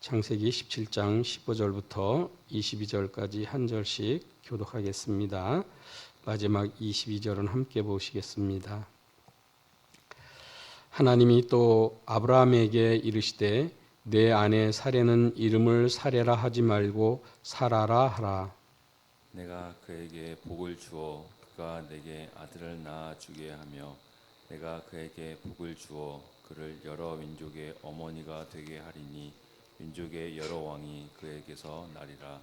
창세기 17장 15절부터 22절까지 한 절씩 교독하겠습니다. 마지막 22절은 함께 보시겠습니다. 하나님이 또 아브라함에게 이르시되 내 아내 사레는 이름을 사레라 하지 말고 사라라 하라. 내가 그에게 복을 주어 그가 내게 아들을 낳아 주게 하며 내가 그에게 복을 주어 그를 여러 민족의 어머니가 되게 하리니 민족의 여러 왕이 그에게서 나리라.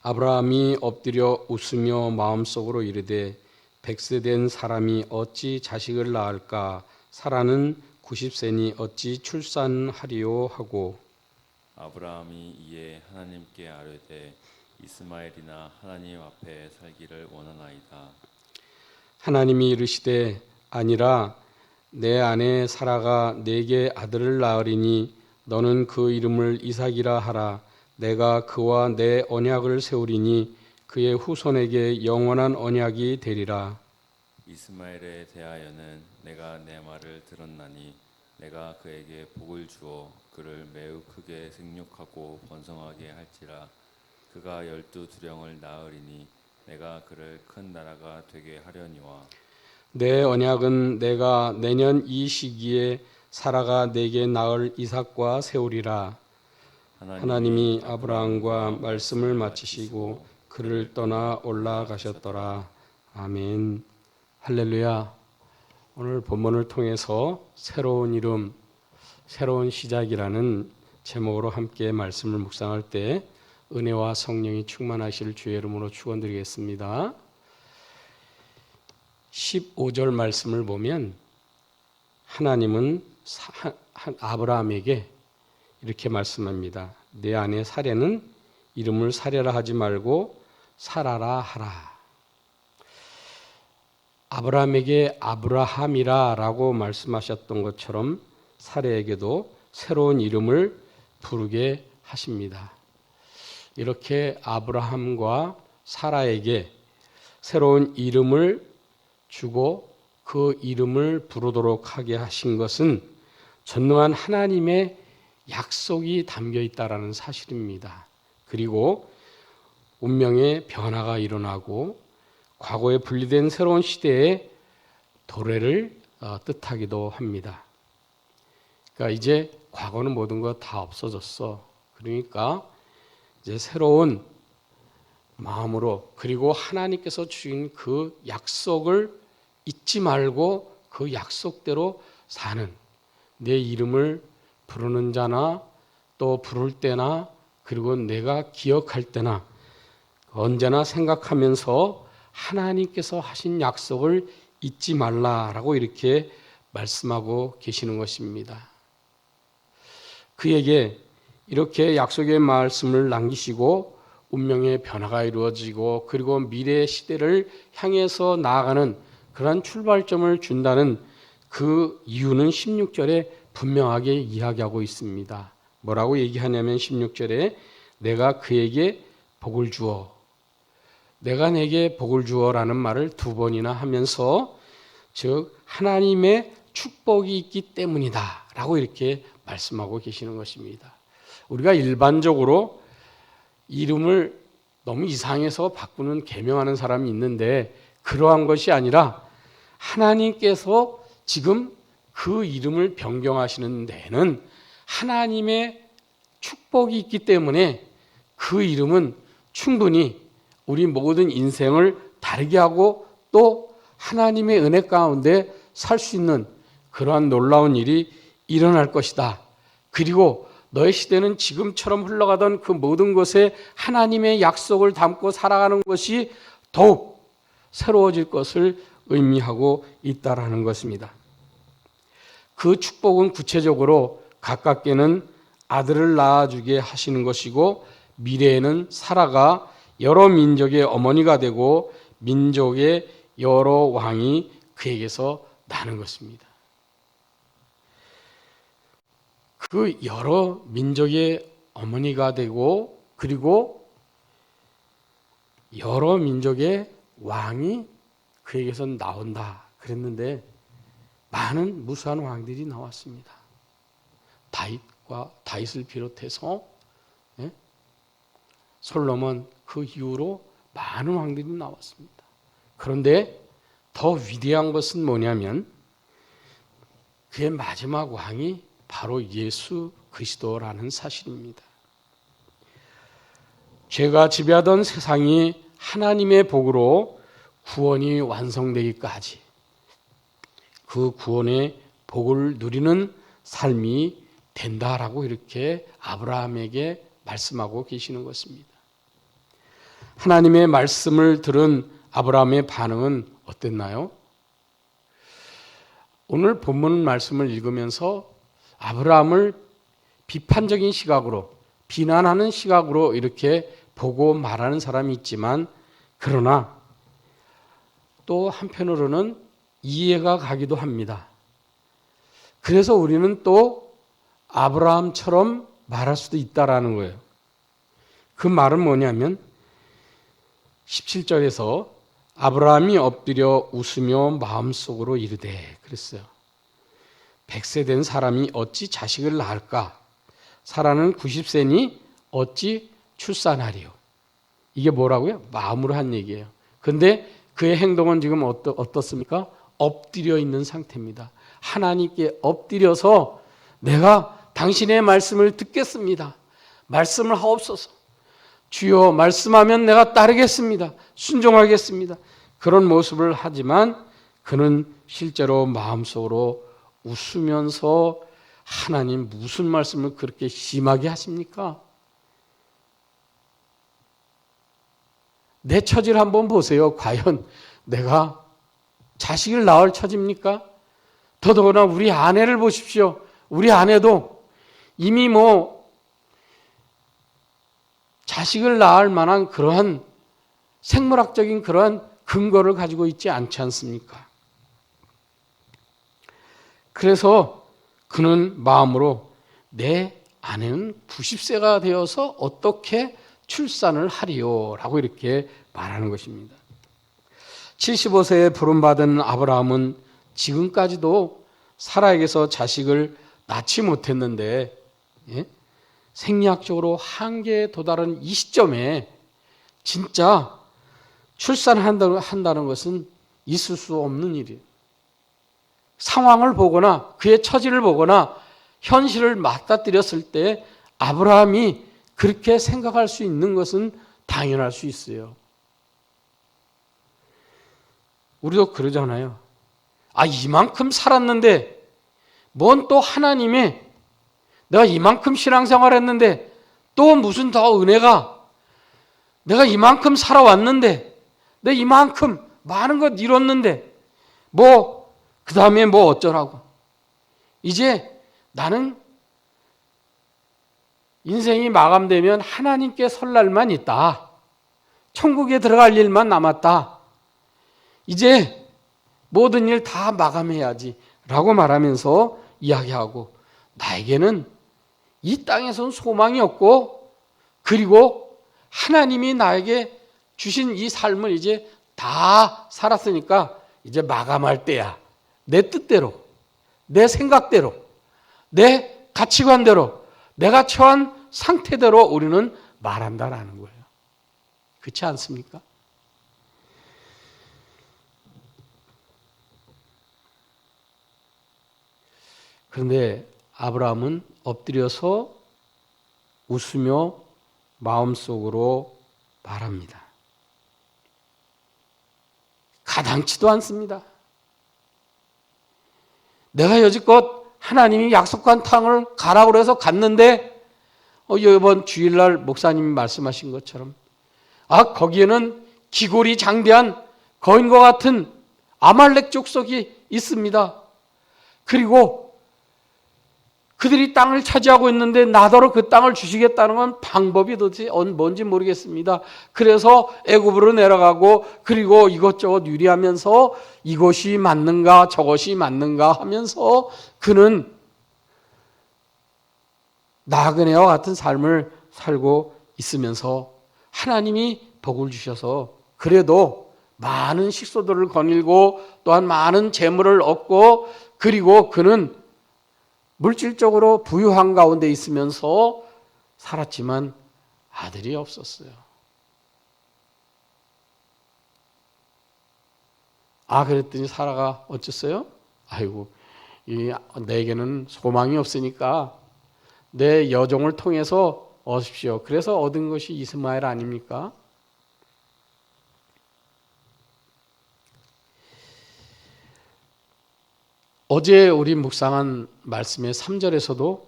아브라함이 엎드려 웃으며 마음속으로 이르되 100세 된 사람이 어찌 자식을 낳을까? 사라는 90세니 어찌 출산하리요 하고. 아브라함이 이에 하나님께 아뢰되 이스마엘이나 하나님 앞에 살기를 원하나이다. 하나님이 이르시되 아니라 내 아내 사라가 내게 아들을 낳으리니 너는 그 이름을 이삭이라 하라. 내가 그와 내 언약을 세우리니 그의 후손에게 영원한 언약이 되리라. 이스마엘에 대하여는 내가 내 말을 들었나니 내가 그에게 복을 주어 그를 매우 크게 생육하고 번성하게 할지라. 그가 12두령을 낳으리니 내가 그를 큰 나라가 되게 하려니와. 내 언약은 내가 내년 이 시기에 사라가 내게 낳을 이삭과 세우리라. 하나님이 아브라함과 말씀을 마치시고 그를 떠나 올라가셨더라. 아멘. 할렐루야. 오늘 본문을 통해서 새로운 이름, 새로운 시작이라는 제목으로 함께 말씀을 묵상할 때 은혜와 성령이 충만하실 주의 이름으로 축원드리겠습니다. 15절 말씀을 보면 하나님은 아브라함에게 이렇게 말씀합니다. 내 아내 사레는 이름을 사레라 하지 말고 사라라 하라. 아브라함에게 아브라함이라 라고 말씀하셨던 것처럼 사레에게도 새로운 이름을 부르게 하십니다. 이렇게 아브라함과 사라에게 새로운 이름을 주고 그 이름을 부르도록 하게 하신 것은 전능한 하나님의 약속이 담겨 있다라는 사실입니다. 그리고 운명의 변화가 일어나고 과거에 분리된 새로운 시대의 도래를 뜻하기도 합니다. 그러니까 이제 과거는 모든 것 다 없어졌어. 그러니까 이제 새로운 마음으로 그리고 하나님께서 주신 그 약속을 잊지 말고 그 약속대로 사는 내 이름을 부르는 자나 또 부를 때나 그리고 내가 기억할 때나 언제나 생각하면서 하나님께서 하신 약속을 잊지 말라라고 이렇게 말씀하고 계시는 것입니다. 그에게 이렇게 약속의 말씀을 남기시고 운명의 변화가 이루어지고 그리고 미래의 시대를 향해서 나아가는 그러한 출발점을 준다는 그 이유는 16절에 분명하게 이야기하고 있습니다. 뭐라고 얘기하냐면 16절에 내가 그에게 복을 주어, 내가 내게 복을 주어라는 말을 두 번이나 하면서 즉 하나님의 축복이 있기 때문이다 라고 이렇게 말씀하고 계시는 것입니다. 우리가 일반적으로 이름을 너무 이상해서 바꾸는 개명하는 사람이 있는데 그러한 것이 아니라 하나님께서 지금 그 이름을 변경하시는 데에는 하나님의 축복이 있기 때문에 그 이름은 충분히 우리 모든 인생을 다르게 하고 또 하나님의 은혜 가운데 살 수 있는 그러한 놀라운 일이 일어날 것이다. 그리고 너의 시대는 지금처럼 흘러가던 그 모든 것에 하나님의 약속을 담고 살아가는 것이 더욱 새로워질 것을 의미하고 있다라는 것입니다. 그 축복은 구체적으로 가깝게는 아들을 낳아주게 하시는 것이고 미래에는 사라가 여러 민족의 어머니가 되고 민족의 여러 왕이 그에게서 나는 것입니다. 그 여러 민족의 어머니가 되고 그리고 여러 민족의 왕이 그에게서 나온다 그랬는데 많은 무수한 왕들이 나왔습니다. 다윗 다윗을 비롯해서 예? 솔로몬 그 이후로 많은 왕들이 나왔습니다. 그런데 더 위대한 것은 뭐냐면 그의 마지막 왕이 바로 예수 그리스도라는 사실입니다. 죄가 지배하던 세상이 하나님의 복으로 구원이 완성되기까지 그 구원의 복을 누리는 삶이 된다라고 이렇게 아브라함에게 말씀하고 계시는 것입니다. 하나님의 말씀을 들은 아브라함의 반응은 어땠나요? 오늘 본문 말씀을 읽으면서 아브라함을 비판적인 시각으로, 비난하는 시각으로 이렇게 보고 말하는 사람이 있지만, 그러나 또 한편으로는 이해가 가기도 합니다. 그래서 우리는 또 아브라함처럼 말할 수도 있다라는 거예요. 그 말은 뭐냐면 17절에서 아브라함이 엎드려 웃으며 마음속으로 이르되 그랬어요. 100세 된 사람이 어찌 자식을 낳을까? 사라는 90세니 어찌 출산하리요? 이게 뭐라고요? 마음으로 한 얘기예요. 근데 그의 행동은 지금 어떻습니까? 엎드려 있는 상태입니다. 하나님께 엎드려서 내가 당신의 말씀을 듣겠습니다. 말씀을 하옵소서. 주여 말씀하면 내가 따르겠습니다. 순종하겠습니다. 그런 모습을 하지만 그는 실제로 마음속으로 웃으면서 하나님 무슨 말씀을 그렇게 심하게 하십니까? 내 처지를 한번 보세요. 과연 내가 자식을 낳을 처지입니까? 더더구나 우리 아내를 보십시오. 우리 아내도 이미 자식을 낳을 만한 그러한 생물학적인 그러한 근거를 가지고 있지 않지 않습니까? 그래서 그는 마음으로 내 아내는 90세가 되어서 어떻게 출산을 하리요? 라고 이렇게 말하는 것입니다. 75세에 부름받은 아브라함은 지금까지도 사라에게서 자식을 낳지 못했는데 생리학적으로 한계에 도달한 이 시점에 진짜 출산한다는 것은 있을 수 없는 일이에요. 상황을 보거나 그의 처지를 보거나 현실을 맞닥뜨렸을 때 아브라함이 그렇게 생각할 수 있는 것은 당연할 수 있어요. 우리도 그러잖아요. 이만큼 살았는데 뭔 또 하나님의 내가 이만큼 신앙생활 했는데 또 무슨 더 은혜가 내가 이만큼 살아왔는데 내가 이만큼 많은 것 이뤘는데 그 다음에 어쩌라고 이제 나는 인생이 마감되면 하나님께 설 날만 있다. 천국에 들어갈 일만 남았다. 이제 모든 일 다 마감해야지 라고 말하면서 이야기하고 나에게는 이 땅에선 소망이 없고 그리고 하나님이 나에게 주신 이 삶을 이제 다 살았으니까 이제 마감할 때야. 내 뜻대로, 내 생각대로, 내 가치관대로, 내가 처한 상태대로 우리는 말한다라는 거예요. 그렇지 않습니까? 그런데 아브라함은 엎드려서 웃으며 마음속으로 말합니다. 가당치도 않습니다. 내가 여지껏 하나님이 약속한 땅을 가라고 해서 갔는데 이번 주일날 목사님이 말씀하신 것처럼 거기에는 기골이 장대한 거인과 같은 아말렉 족속이 있습니다. 그리고 그들이 땅을 차지하고 있는데 나더러 그 땅을 주시겠다는 건 방법이 도대체 뭔지 모르겠습니다. 그래서 애굽으로 내려가고 그리고 이것저것 유리하면서 이것이 맞는가 저것이 맞는가 하면서 그는 나그네와 같은 삶을 살고 있으면서 하나님이 복을 주셔서 그래도 많은 식소들을 거닐고 또한 많은 재물을 얻고 그리고 그는 물질적으로 부유한 가운데 있으면서 살았지만 아들이 없었어요. 그랬더니 사라가 어쨌어요? 아이고, 내게는 소망이 없으니까 내 여종을 통해서 얻으십시오. 그래서 얻은 것이 이스마엘 아닙니까? 어제 우리 묵상한 말씀의 3절에서도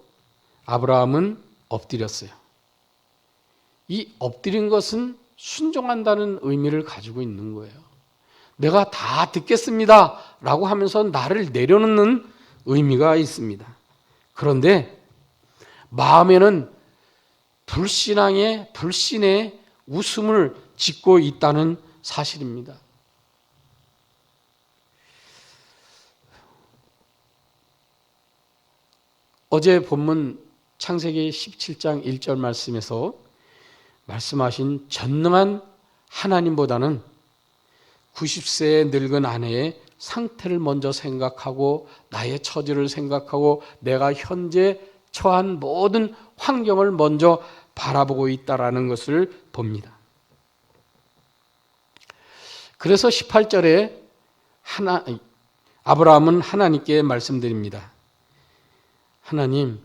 아브라함은 엎드렸어요. 이 엎드린 것은 순종한다는 의미를 가지고 있는 거예요. 내가 다 듣겠습니다 라고 하면서 나를 내려놓는 의미가 있습니다. 그런데 마음에는 불신의 웃음을 짓고 있다는 사실입니다. 어제 본문 창세기 17장 1절 말씀에서 말씀하신 전능한 하나님보다는 90세의 늙은 아내의 상태를 먼저 생각하고 나의 처지를 생각하고 내가 현재 처한 모든 환경을 먼저 바라보고 있다라는 것을 봅니다. 그래서 18절에 아브라함은 하나님께 말씀드립니다. 하나님,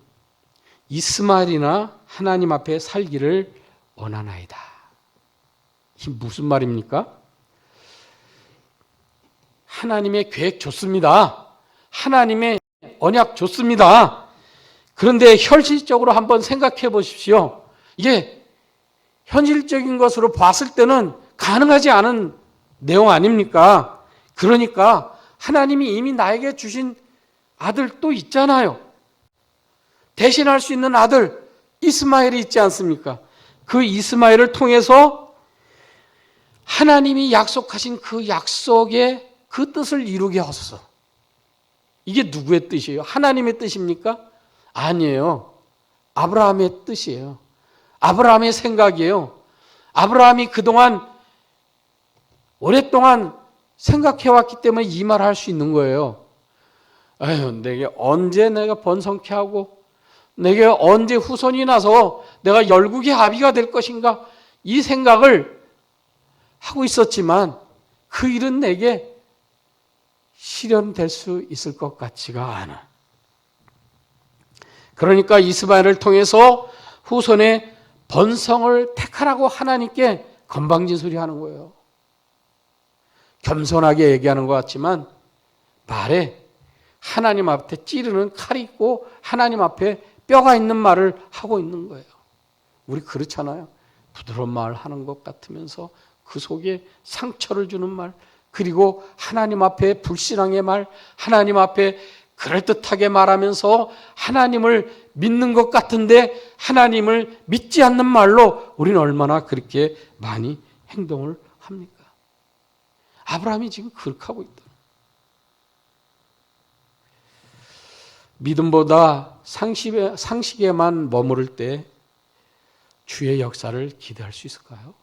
이스마엘이나 하나님 앞에 살기를 원하나이다. 이게 무슨 말입니까? 하나님의 계획 좋습니다. 하나님의 언약 좋습니다. 그런데 현실적으로 한번 생각해 보십시오. 이게 현실적인 것으로 봤을 때는 가능하지 않은 내용 아닙니까? 그러니까 하나님이 이미 나에게 주신 아들 또 있잖아요. 대신할 수 있는 아들 이스마엘이 있지 않습니까? 그 이스마엘을 통해서 하나님이 약속하신 그 약속의 그 뜻을 이루게 하소서. 이게 누구의 뜻이에요? 하나님의 뜻입니까? 아니에요. 아브라함의 뜻이에요. 아브라함의 생각이에요. 아브라함이 그동안 오랫동안 생각해왔기 때문에 이 말을 할 수 있는 거예요. 내게 언제 내가 번성케 하고 내게 언제 후손이 나서 내가 열국의 아비가 될 것인가, 이 생각을 하고 있었지만 그 일은 내게 실현될 수 있을 것 같지가 않아. 그러니까 이스마엘을 통해서 후손의 번성을 택하라고 하나님께 건방진 소리 하는 거예요. 겸손하게 얘기하는 것 같지만 말에 하나님 앞에 찌르는 칼이 있고 하나님 앞에 뼈가 있는 말을 하고 있는 거예요. 우리 그렇잖아요. 부드러운 말 하는 것 같으면서 그 속에 상처를 주는 말, 그리고 하나님 앞에 불신앙의 말, 하나님 앞에 그럴듯하게 말하면서 하나님을 믿는 것 같은데 하나님을 믿지 않는 말로 우리는 얼마나 그렇게 많이 행동을 합니까? 아브라함이 지금 그렇게 하고 있다. 믿음보다 상식에만 머무를 때 주의 역사를 기대할 수 있을까요?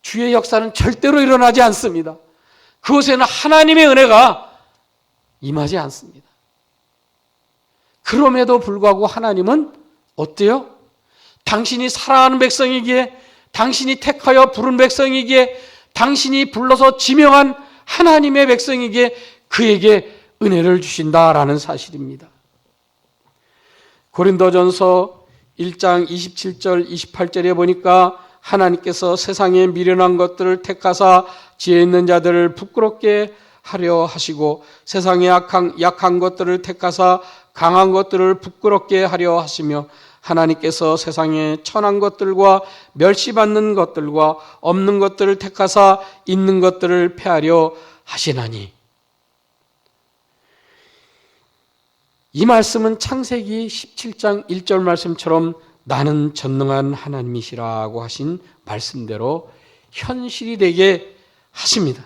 주의 역사는 절대로 일어나지 않습니다. 그곳에는 하나님의 은혜가 임하지 않습니다. 그럼에도 불구하고 하나님은 어때요? 당신이 사랑하는 백성이기에, 당신이 택하여 부른 백성이기에, 당신이 불러서 지명한 하나님의 백성이기에 그에게 은혜를 주신다라는 사실입니다. 고린도전서 1장 27절 28절에 보니까 하나님께서 세상에 미련한 것들을 택하사 지혜 있는 자들을 부끄럽게 하려 하시고 세상에 약한 것들을 택하사 강한 것들을 부끄럽게 하려 하시며 하나님께서 세상에 천한 것들과 멸시받는 것들과 없는 것들을 택하사 있는 것들을 폐하려 하시나니. 이 말씀은 창세기 17장 1절 말씀처럼 나는 전능한 하나님이시라고 하신 말씀대로 현실이 되게 하십니다.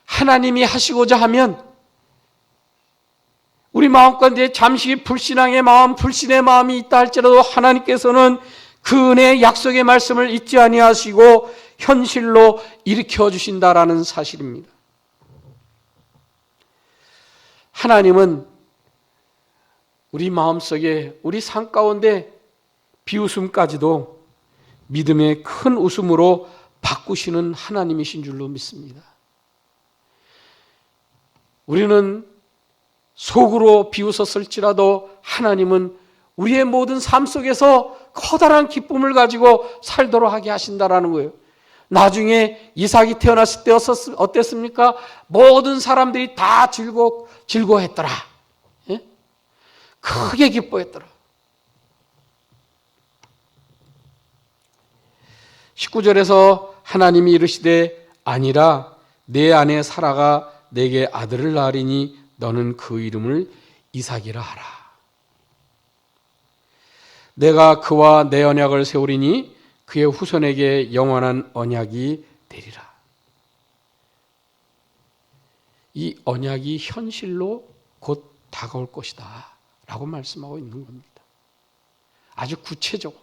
하나님이 하시고자 하면 우리 마음가운데 잠시 불신앙의 마음, 불신의 마음이 있다 할지라도 하나님께서는 그 은혜의 약속의 말씀을 잊지 아니하시고 현실로 일으켜 주신다라는 사실입니다. 하나님은 우리 마음속에, 우리 삶 가운데 비웃음까지도 믿음의 큰 웃음으로 바꾸시는 하나님이신 줄로 믿습니다. 우리는 속으로 비웃었을지라도 하나님은 우리의 모든 삶 속에서 커다란 기쁨을 가지고 살도록 하게 하신다라는 거예요. 나중에 이삭이 태어났을 때 어땠습니까? 모든 사람들이 다 즐거워했더라. 예? 크게 기뻐했더라. 19절에서 하나님이 이르시되 아니라 내 아내 사라가 내게 아들을 낳으리니 너는 그 이름을 이삭이라 하라. 내가 그와 내 언약을 세우리니 그의 후손에게 영원한 언약이 되리라. 이 언약이 현실로 곧 다가올 것이다 라고 말씀하고 있는 겁니다. 아주 구체적으로.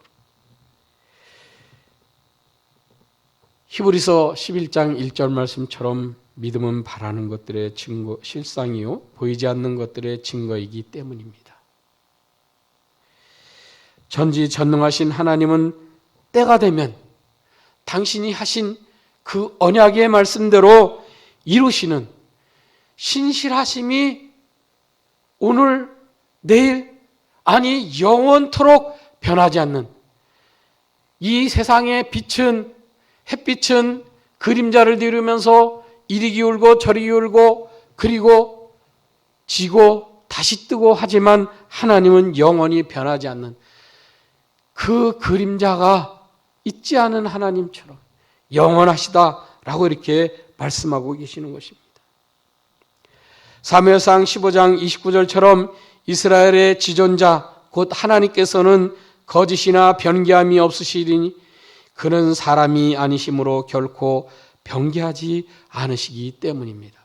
히브리서 11장 1절 말씀처럼 믿음은 바라는 것들의 증거, 실상이요 보이지 않는 것들의 증거이기 때문입니다. 전지전능하신 하나님은 때가 되면 당신이 하신 그 언약의 말씀대로 이루시는 신실하심이 오늘, 내일, 아니 영원토록 변하지 않는 이 세상의 빛은, 햇빛은 그림자를 뒤르면서 이리 기울고 저리 기울고 그리고 지고 다시 뜨고 하지만 하나님은 영원히 변하지 않는 그 그림자가 있지 않은 하나님처럼 영원하시다라고 이렇게 말씀하고 계시는 것입니다. 사무엘상 15장 29절처럼 이스라엘의 지존자 곧 하나님께서는 거짓이나 변개함이 없으시리니 그는 사람이 아니심으로 결코 변개하지 않으시기 때문입니다.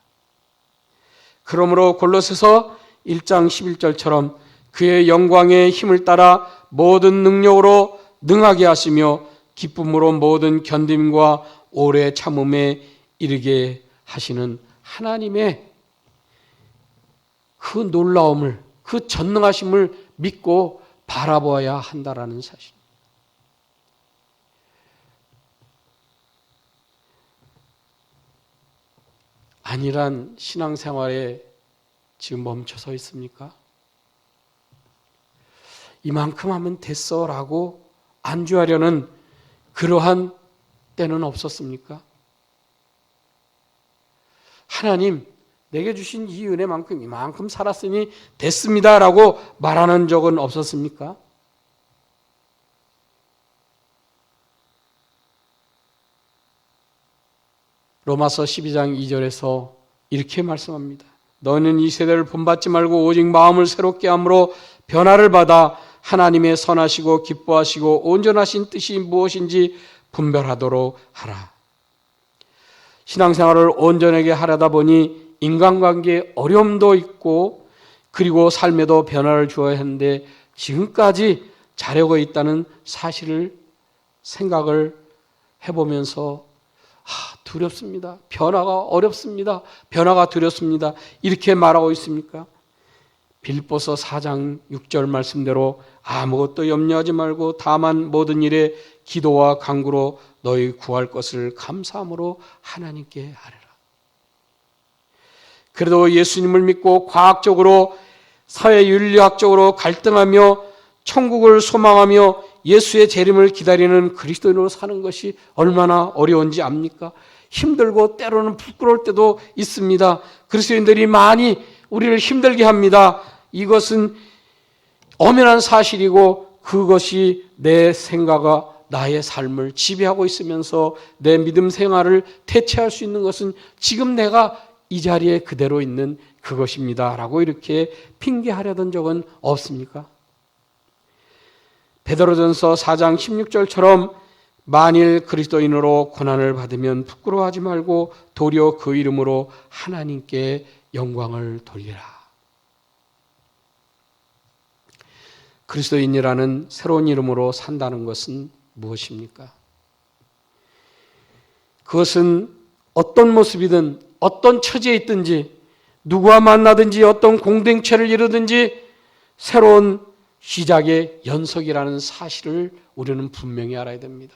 그러므로 골로새서 1장 11절처럼 그의 영광의 힘을 따라 모든 능력으로 능하게 하시며 기쁨으로 모든 견딤과 오래 참음에 이르게 하시는 하나님의 그 놀라움을, 그 전능하심을 믿고 바라보아야 한다라는 사실. 안일한 신앙생활에 지금 멈춰서 있습니까? 이만큼 하면 됐어 라고 안주하려는 그러한 때는 없었습니까? 하나님, 내게 주신 이 은혜만큼 이만큼 살았으니 됐습니다 라고 말하는 적은 없었습니까? 로마서 12장 2절에서 이렇게 말씀합니다. 너는 이 세대를 본받지 말고 오직 마음을 새롭게 함으로 변화를 받아 하나님의 선하시고 기뻐하시고 온전하신 뜻이 무엇인지 분별하도록 하라. 신앙생활을 온전하게 하려다 보니 인간관계에 어려움도 있고 그리고 삶에도 변화를 주어야 하는데 지금까지 자려고 있다는 사실을 생각을 해보면서 두렵습니다. 변화가 어렵습니다. 변화가 두렵습니다. 이렇게 말하고 있습니까? 빌립보서 4장 6절 말씀대로 아무것도 염려하지 말고 다만 모든 일에 기도와 간구로 너희 구할 것을 감사함으로 하나님께 아뢰라. 그래도 예수님을 믿고 과학적으로 사회윤리학적으로 갈등하며 천국을 소망하며 예수의 재림을 기다리는 그리스도인으로 사는 것이 얼마나 어려운지 압니까? 힘들고 때로는 부끄러울 때도 있습니다. 그리스도인들이 많이 우리를 힘들게 합니다. 이것은 엄연한 사실이고 그것이 내 생각과 나의 삶을 지배하고 있으면서 내 믿음 생활을 대체할 수 있는 것은 지금 내가 이 자리에 그대로 있는 그것입니다 라고 이렇게 핑계하려던 적은 없습니까? 베드로전서 4장 16절처럼 만일 그리스도인으로 고난을 받으면 부끄러워하지 말고 도리어 그 이름으로 하나님께 영광을 돌리라. 그리스도인이라는 새로운 이름으로 산다는 것은 무엇입니까? 그것은 어떤 모습이든 어떤 처지에 있든지 누구와 만나든지 어떤 공동체를 이루든지 새로운 시작의 연석이라는 사실을 우리는 분명히 알아야 됩니다.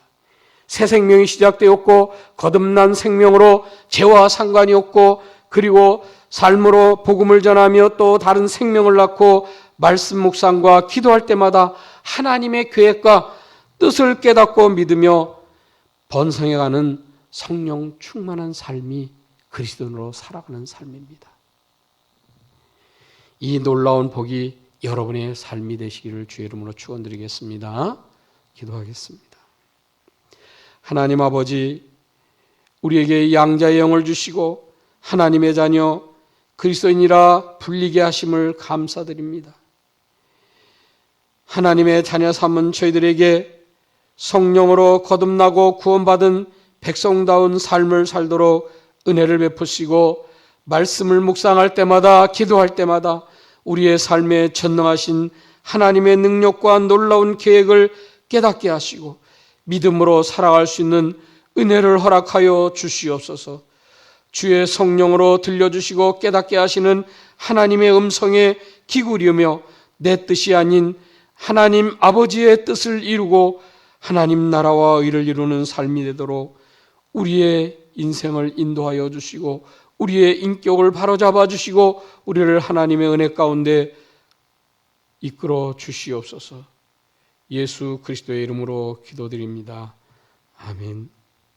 새 생명이 시작되었고 거듭난 생명으로 죄와 상관이 없고 그리고 삶으로 복음을 전하며 또 다른 생명을 낳고 말씀 묵상과 기도할 때마다 하나님의 계획과 뜻을 깨닫고 믿으며 번성해가는 성령 충만한 삶이 그리스도인으로 살아가는 삶입니다. 이 놀라운 복이 여러분의 삶이 되시기를 주의 이름으로 축원드리겠습니다. 기도하겠습니다. 하나님 아버지, 우리에게 양자의 영을 주시고 하나님의 자녀 그리스도인이라 불리게 하심을 감사드립니다. 하나님의 자녀 삼은 저희들에게 성령으로 거듭나고 구원받은 백성다운 삶을 살도록 은혜를 베푸시고 말씀을 묵상할 때마다 기도할 때마다 우리의 삶에 전능하신 하나님의 능력과 놀라운 계획을 깨닫게 하시고 믿음으로 살아갈 수 있는 은혜를 허락하여 주시옵소서. 주의 성령으로 들려주시고 깨닫게 하시는 하나님의 음성에 기울이며 내 뜻이 아닌 하나님 아버지의 뜻을 이루고 하나님 나라와 의를 이루는 삶이 되도록 우리의 인생을 인도하여 주시고 우리의 인격을 바로잡아 주시고 우리를 하나님의 은혜 가운데 이끌어 주시옵소서. 예수 그리스도의 이름으로 기도드립니다. 아멘.